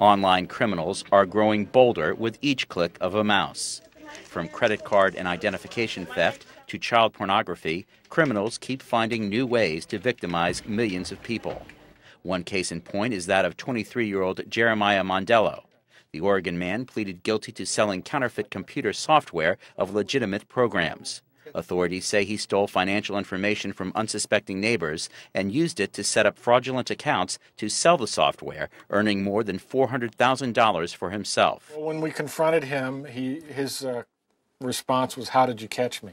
Online criminals are growing bolder with each click of a mouse. From credit card and identification theft to child pornography, criminals keep finding new ways to victimize millions of people. One case in point is that of 23-year-old Jeremiah Mondello. The Oregon man pleaded guilty to selling counterfeit computer software of legitimate programs. Authorities say he stole financial information from unsuspecting neighbors and used it to set up fraudulent accounts to sell the software, earning more than $400,000 for himself. Well, when we confronted him, his response was, "How did you catch me?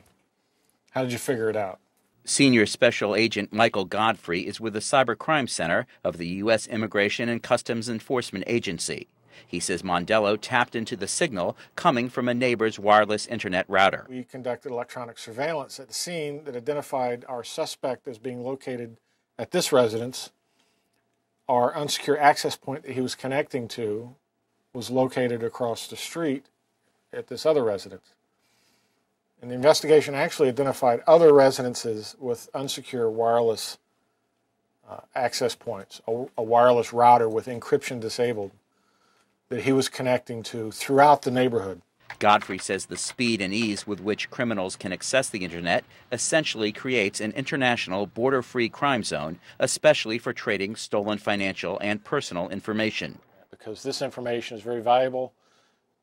How did you figure it out?" Senior Special Agent Michael Godfrey is with the Cybercrime Center of the U.S. Immigration and Customs Enforcement Agency. He says Mondello tapped into the signal coming from a neighbor's wireless internet router. We conducted electronic surveillance at the scene that identified our suspect as being located at this residence. Our unsecure access point that he was connecting to was located across the street at this other residence. And the investigation actually identified other residences with unsecure wireless access points, a wireless router with encryption disabled, that he was connecting to throughout the neighborhood. Godfrey says the speed and ease with which criminals can access the internet essentially creates an international border-free crime zone, especially for trading stolen financial and personal information. Because this information is very valuable,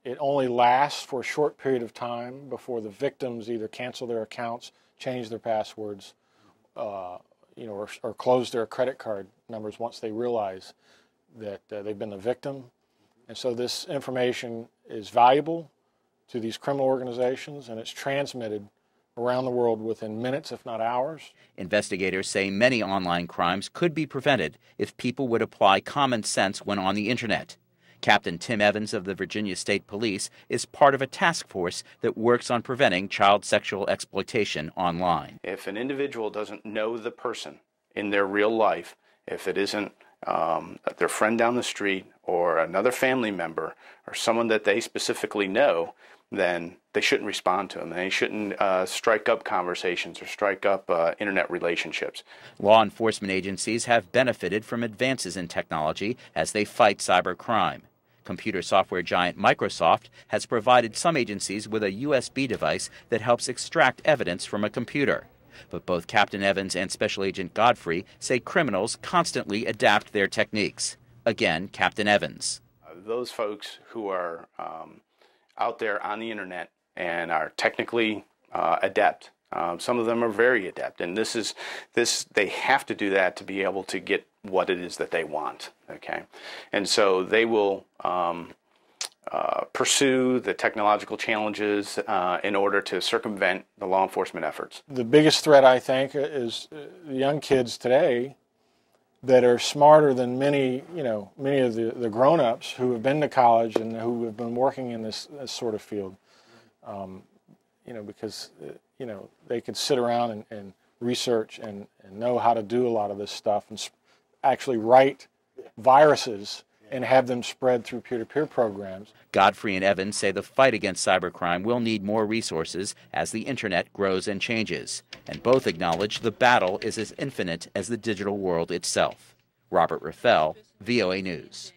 it only lasts for a short period of time before the victims either cancel their accounts, change their passwords, or close their credit card numbers once they realize that they've been the victim. And so this information is valuable to these criminal organizations, and it's transmitted around the world within minutes, if not hours. Investigators say many online crimes could be prevented if people would apply common sense when on the internet. Captain Tim Evans of the Virginia State Police is part of a task force that works on preventing child sexual exploitation online. If an individual doesn't know the person in their real life, if it isn't their friend down the street or another family member or someone that they specifically know, then they shouldn't respond to them. They shouldn't strike up conversations or strike up internet relationships. Law enforcement agencies have benefited from advances in technology as they fight cybercrime. Computer software giant Microsoft has provided some agencies with a USB device that helps extract evidence from a computer. But both Captain Evans and Special Agent Godfrey say criminals constantly adapt their techniques. Again, Captain Evans. Those folks who are out there on the internet and are technically adept, some of them are very adept, and they have to do that to be able to get what it is that they want. Okay, and so they will pursue the technological challenges in order to circumvent the law enforcement efforts. The biggest threat, I think, is the young kids today that are smarter than many of the grown-ups who have been to college and who have been working in this sort of field. Because they could sit around and research and know how to do a lot of this stuff and actually write viruses and have them spread through peer-to-peer programs. Godfrey and Evans say the fight against cybercrime will need more resources as the internet grows and changes. And both acknowledge the battle is as infinite as the digital world itself. Robert Raffaele, VOA News.